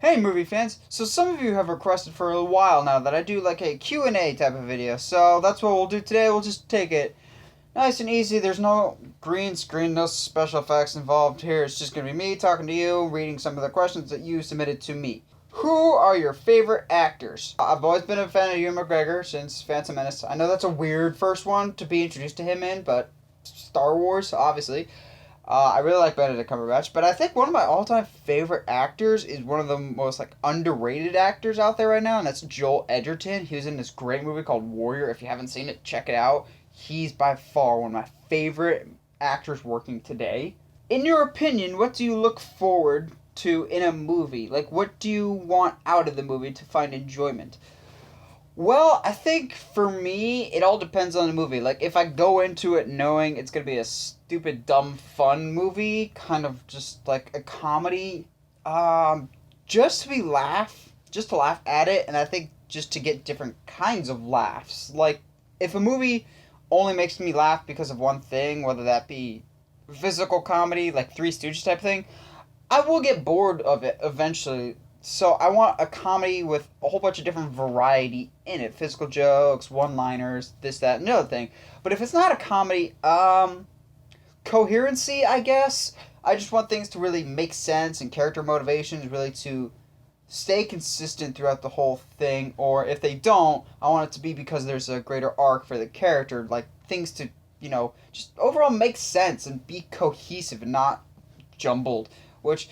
Hey movie fans, so some of you have requested for a while now that I do like a Q&A type of video, so that's what we'll do today. We'll just take it nice and easy. There's no green screen, no special effects involved here. It's just going to be me talking to you, reading some of the questions that you submitted to me. Who are your favorite actors? I've always been a fan of Ewan McGregor since Phantom Menace. I know that's a weird first one to be introduced to him in, but Star Wars, obviously. I really like Benedict Cumberbatch, but I think one of my all-time favorite actors is one of the most like underrated actors out there right now, and that's Joel Edgerton. He was in this great movie called Warrior. If you haven't seen it, check it out. He's by far one of my favorite actors working today. In your opinion, what do you look forward to in a movie? Like, what do you want out of the movie to find enjoyment? Well, I think for me, it all depends on the movie. Like, if I go into it knowing it's gonna be a stupid, dumb, fun movie, kind of just like a comedy, um, just to be laugh, just to laugh at it, and I think just to get different kinds of laughs. Like, if a movie only makes me laugh because of one thing, whether that be physical comedy, like Three Stooges type thing, I will get bored of it eventually. So I want a comedy with a whole bunch of different variety in it. Physical jokes, one-liners, this, that, and the other thing. But if it's not a comedy, coherency, I guess. I just want things to really make sense and character motivations really to stay consistent throughout the whole thing. Or if they don't, I want it to be because there's a greater arc for the character. Like things to, just overall make sense and be cohesive and not jumbled. Which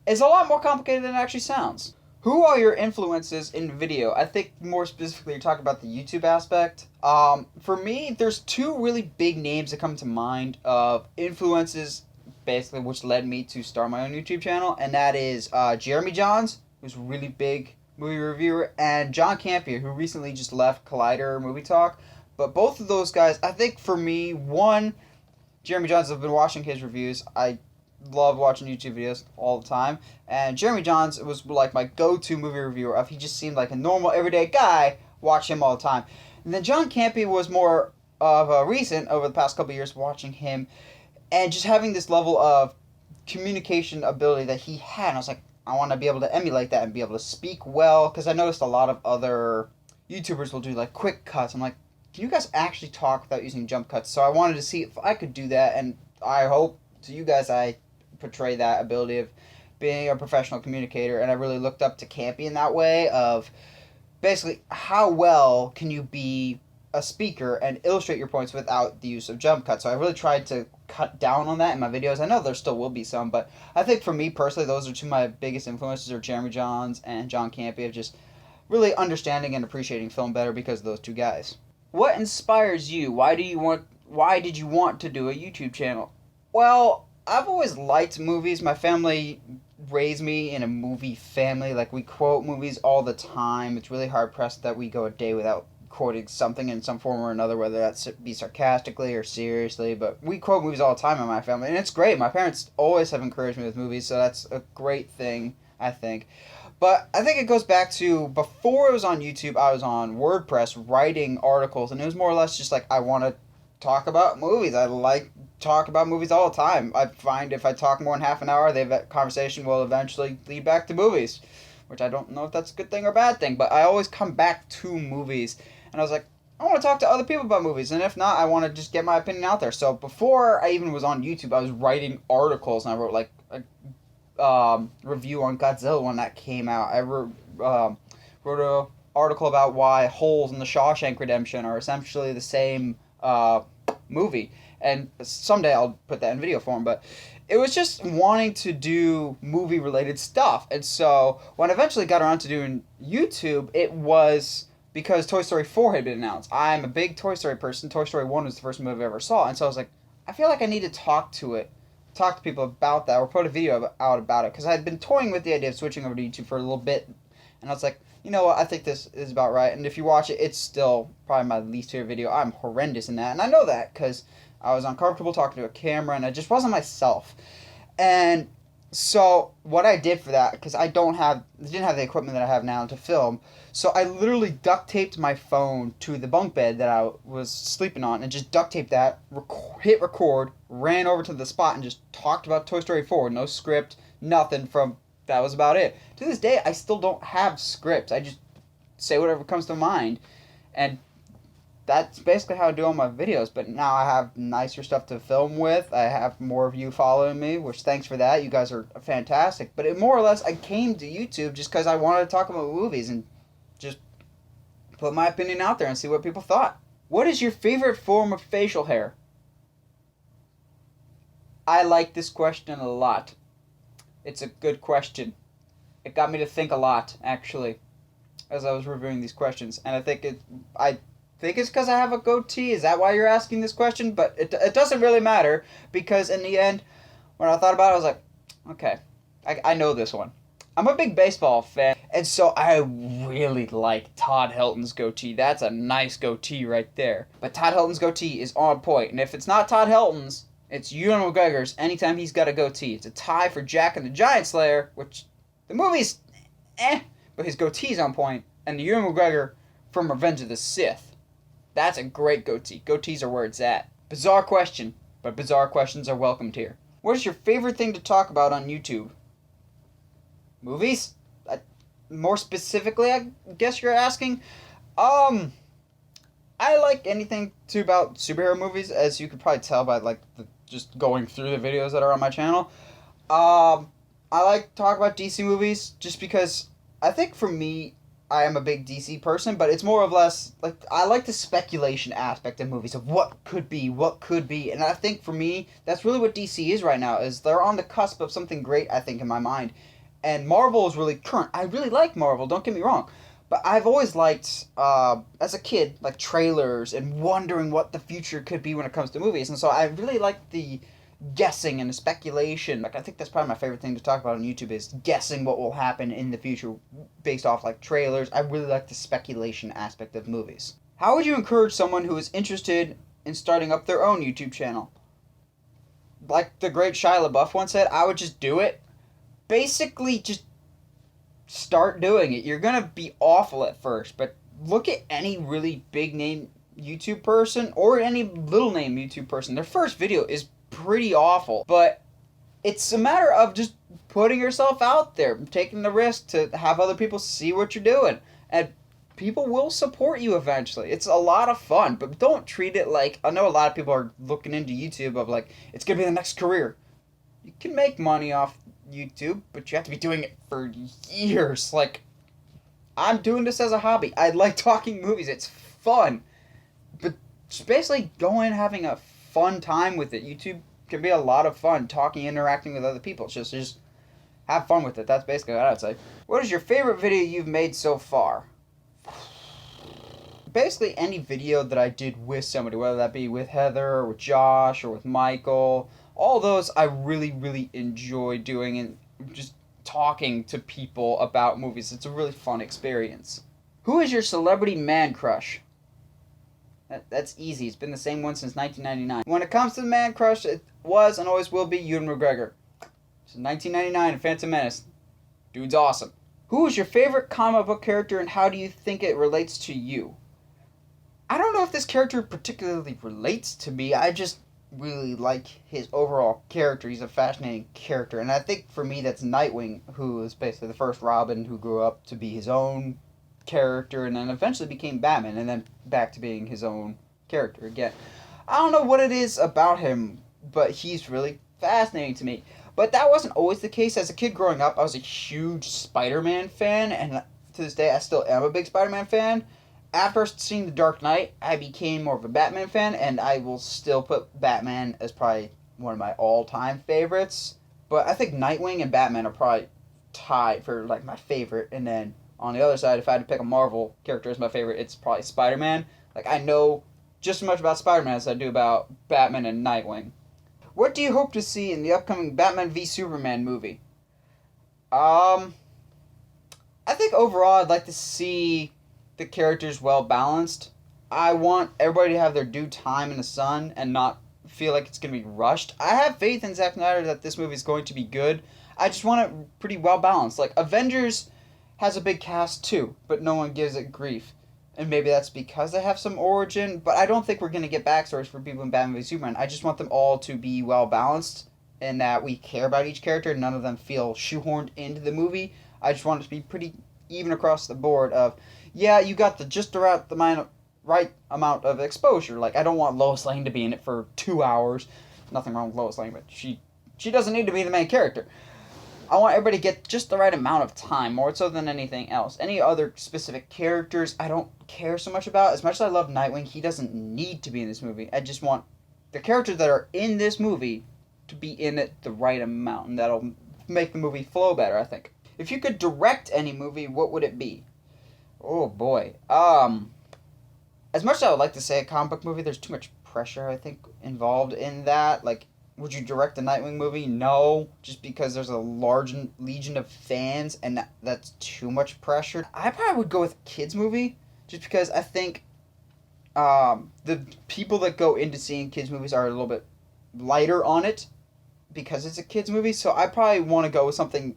is a lot more complicated than it actually sounds. Who are your influences in video? I think more specifically you're talking about the YouTube aspect. For me, there's two really big names that come to mind of influences, basically, which led me to start my own YouTube channel, and that is Jeremy Johns, who's a really big movie reviewer, and John Campea, who recently just left Collider Movie Talk. But both of those guys, I think for me, one, Jeremy Johns, I've been watching his reviews. I love watching YouTube videos all the time. And Jeremy Johns was like my go-to movie reviewer. Of he just seemed like a normal, everyday guy. Watch him all the time. And then John Campea was more of a recent, over the past couple of years, watching him and just having this level of communication ability that he had. And I was like, I want to be able to emulate that and be able to speak well. Because I noticed a lot of other YouTubers will do like quick cuts. I'm like, can you guys actually talk without using jump cuts? So I wanted to see if I could do that. And I hope to you guys I portray that ability of being a professional communicator, and I really looked up to Campy in that way of basically how well can you be a speaker and illustrate your points without the use of jump cuts. So I really tried to cut down on that in my videos. I know there still will be some, but I think for me personally, those are two of my biggest influences are Jeremy Johns and John Campy of just really understanding and appreciating film better because of those two guys. What inspires you? Why did you want to do a YouTube channel? Well, I've always liked movies. My family raised me in a movie family. Like, we quote movies all the time. It's really hard pressed that we go a day without quoting something in some form or another, whether that's be sarcastically or seriously. But we quote movies all the time in my family, and it's great. My parents always have encouraged me with movies, so that's a great thing, I think. But I think it goes back to before it was on YouTube, I was on WordPress writing articles, and it was more or less just like I want to talk about movies. I like talk about movies all the time. I find if I talk more than half an hour, that conversation will eventually lead back to movies, which I don't know if that's a good thing or a bad thing, but I always come back to movies. And I was like, I want to talk to other people about movies, and if not, I want to just get my opinion out there. So before I even was on YouTube, I was writing articles, and I wrote like a review on Godzilla when that came out. I wrote a article about why holes in the Shawshank Redemption are essentially the same movie, and someday I'll put that in video form. But it was just wanting to do movie related stuff, and so when I eventually got around to doing YouTube, it was because Toy Story 4 had been announced. I'm a big Toy Story person. Toy Story 1 was the first movie I ever saw, and so I was like, I feel like I need to talk to people about that, or put a video out about it, because I had been toying with the idea of switching over to YouTube for a little bit, and I was like, you know what, I think this is about right. And if you watch it, it's still probably my least favorite video. I'm horrendous in that, and I know that because I was uncomfortable talking to a camera, and I just wasn't myself. And so what I did for that, because didn't have the equipment that I have now to film, so I literally duct taped my phone to the bunk bed that I was sleeping on, and just duct taped that, hit record, ran over to the spot, and just talked about Toy Story 4. No script, nothing, from that was about it. To this day, I still don't have scripts. I just say whatever comes to mind. And that's basically how I do all my videos. But now I have nicer stuff to film with. I have more of you following me, which thanks for that. You guys are fantastic. But it, more or less, I came to YouTube just because I wanted to talk about movies and just put my opinion out there and see what people thought. What is your favorite form of facial hair? I like this question a lot. It's a good question. It got me to think a lot, actually, as I was reviewing these questions. And I think it's because I have a goatee. Is that why you're asking this question? But it doesn't really matter, because in the end, when I thought about it, I was like, okay, I know this one. I'm a big baseball fan, and so I really like Todd Helton's goatee. That's a nice goatee right there. But Todd Helton's goatee is on point, and if it's not Todd Helton's, it's Ewan McGregor's anytime he's got a goatee. It's a tie for Jack and the Giant Slayer, which the movie's but his goatee's on point, and the Ewan McGregor from Revenge of the Sith. That's a great goatee. Goatees are where it's at. Bizarre question, but bizarre questions are welcomed here. What is your favorite thing to talk about on YouTube? Movies? More specifically, I guess you're asking? I like anything about superhero movies, as you could probably tell by just going through the videos that are on my channel. I like to talk about DC movies just because I think for me, I am a big DC person, but it's more or less I like the speculation aspect of movies of what could be, and I think for me, that's really what DC is right now, is they're on the cusp of something great, I think, in my mind. And Marvel is really current. I really like Marvel, don't get me wrong. But I've always liked, as a kid, trailers and wondering what the future could be when it comes to movies. And so I really like the guessing and the speculation. I think that's probably my favorite thing to talk about on YouTube is guessing what will happen in the future based off, trailers. I really like the speculation aspect of movies. How would you encourage someone who is interested in starting up their own YouTube channel? Like the great Shia LaBeouf once said, I would just do it. Basically, just start doing it. You're gonna be awful at first, but look at any really big name YouTube person or any little name YouTube person. Their first video is pretty awful, but it's a matter of just putting yourself out there, taking the risk to have other people see what you're doing, and people will support you eventually. It's a lot of fun, but don't treat it like, I know a lot of people are looking into YouTube of it's gonna be the next career. You can make money off YouTube, but you have to be doing it for years. I'm doing this as a hobby. I like talking movies. It's fun. But just basically going and having a fun time with it. YouTube can be a lot of fun, talking, interacting with other people. It's just have fun with it. That's basically what I'd say. What is your favorite video you've made so far? Basically any video that I did with somebody, whether that be with Heather or with Josh or with Michael. All those I really, really enjoy doing and just talking to people about movies. It's a really fun experience. Who is your celebrity man crush? That's easy. It's been the same one since 1999. When it comes to the man crush, it was and always will be Ewan McGregor. Since 1999 in Phantom Menace. Dude's awesome. Who is your favorite comic book character and how do you think it relates to you? I don't know if this character particularly relates to me. I just really like his overall character. He's a fascinating character, and I think for me that's Nightwing, who is basically the first Robin who grew up to be his own character and then eventually became Batman and then back to being his own character again. I don't know what it is about him, but he's really fascinating to me. But that wasn't always the case. As a kid growing up, I was a huge Spider-Man fan, and to this day I still am a big Spider-Man fan. After seeing The Dark Knight, I became more of a Batman fan, and I will still put Batman as probably one of my all-time favorites. But I think Nightwing and Batman are probably tied for my favorite. And then on the other side, if I had to pick a Marvel character as my favorite, it's probably Spider-Man. I know just as much about Spider-Man as I do about Batman and Nightwing. What do you hope to see in the upcoming Batman v Superman movie? I think overall I'd like to see the characters well balanced. I want everybody to have their due time in the sun and not feel like it's going to be rushed. I have faith in Zack Snyder that this movie is going to be good. I just want it pretty well balanced. Avengers has a big cast too, but no one gives it grief. And maybe that's because they have some origin, but I don't think we're going to get backstories for people in Batman v Superman. I just want them all to be well balanced and that we care about each character. None of them feel shoehorned into the movie. I just want it to be pretty even across the board of, yeah, you got the just the right amount of exposure. Like, I don't want Lois Lane to be in it for 2 hours. Nothing wrong with Lois Lane, but she doesn't need to be the main character. I want everybody to get just the right amount of time, more so than anything else. Any other specific characters, I don't care so much about. As much as I love Nightwing, he doesn't need to be in this movie. I just want the characters that are in this movie to be in it the right amount, and that'll make the movie flow better, I think. If you could direct any movie, what would it be? Oh boy. As much as I would like to say a comic book movie, there's too much pressure, I think, involved in that. Like, would you direct a Nightwing movie? No, just because there's a large legion of fans, and that's too much pressure. I probably would go with a kids movie, just because I think the people that go into seeing kids movies are a little bit lighter on it, because it's a kids movie. So I probably want to go with something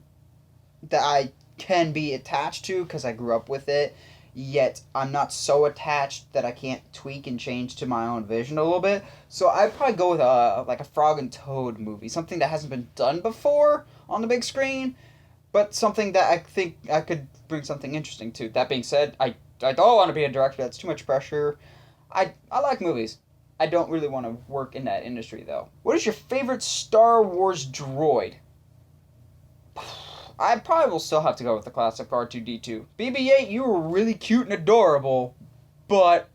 that I can be attached to, because I grew up with it, yet I'm not so attached that I can't tweak and change to my own vision a little bit. So I'd probably go with like a Frog and Toad movie, something that hasn't been done before on the big screen, but something that I think I could bring something interesting to. That being said, I don't want to be a director. That's too much pressure. I like movies. I don't really want to work in that industry, though. What is your favorite Star Wars droid? I probably will still have to go with the classic R2-D2. BB-8, you were really cute and adorable, but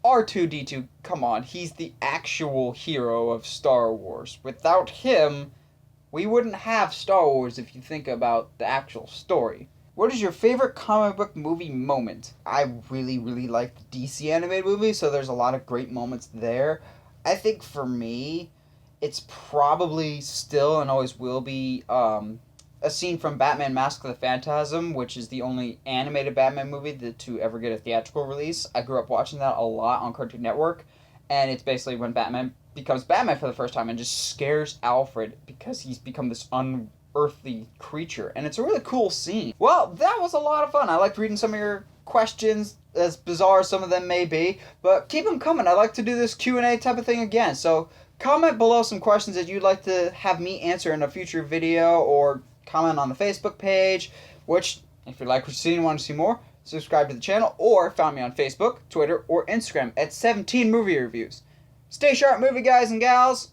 R2-D2, come on, he's the actual hero of Star Wars. Without him, we wouldn't have Star Wars if you think about the actual story. What is your favorite comic book movie moment? I really, really like the DC animated movies, so there's a lot of great moments there. I think for me, it's probably still and always will be a scene from Batman Mask of the Phantasm, which is the only animated Batman movie to ever get a theatrical release. I grew up watching that a lot on Cartoon Network, and it's basically when Batman becomes Batman for the first time and just scares Alfred because he's become this unearthly creature, and it's a really cool scene. Well, that was a lot of fun. I liked reading some of your questions, as bizarre as some of them may be, but keep them coming. I like to do this Q&A type of thing again, so comment below some questions that you'd like to have me answer in a future video, or comment on the Facebook page, which, if you like what you see and want to see more, subscribe to the channel, or find me on Facebook, Twitter, or Instagram at 17 Movie Reviews. Stay sharp, movie guys and gals!